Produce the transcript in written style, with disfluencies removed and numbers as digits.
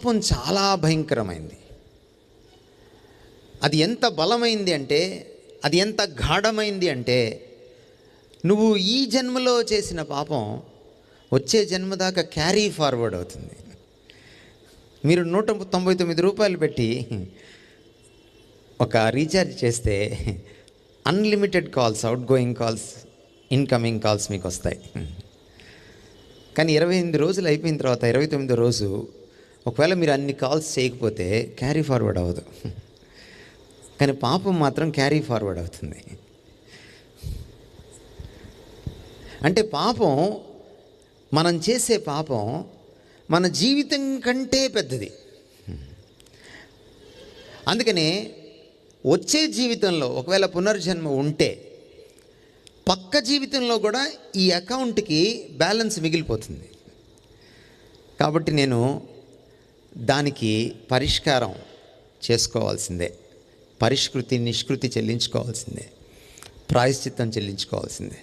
పాపం చాలా భయంకరమైంది. అది ఎంత బలమైంది అంటే, అది ఎంత గాఢమైంది అంటే, నువ్వు ఈ జన్మలో చేసిన పాపం వచ్చే జన్మ దాకా క్యారీ ఫార్వర్డ్ అవుతుంది. మీరు 199 రూపాయలు పెట్టి ఒక రీఛార్జ్ చేస్తే unlimited calls, out going calls, incoming calls మీకు వస్తాయి. కానీ 28 రోజులు అయిపోయిన తర్వాత 29వ రోజు ఒకవేళ మీరు అన్ని కాల్స్ చేయకపోతే క్యారీ ఫార్వర్డ్ అవ్వదు. కానీ పాపం మాత్రం క్యారీ ఫార్వర్డ్ అవుతుంది. అంటే పాపం, మనం చేసే పాపం మన జీవితం కంటే పెద్దది. అందుకనే వచ్చే జీవితంలో ఒకవేళ పునర్జన్మ ఉంటే పక్క జీవితంలో కూడా ఈ అకౌంట్కి బ్యాలెన్స్ మిగిలిపోతుంది. కాబట్టి నేను దానికి పరిష్కారం చేసుకోవాల్సిందే, పరిష్కృతి నిష్కృతి చెల్లించుకోవాల్సిందే, ప్రాయశ్చిత్తం చెల్లించుకోవాల్సిందే.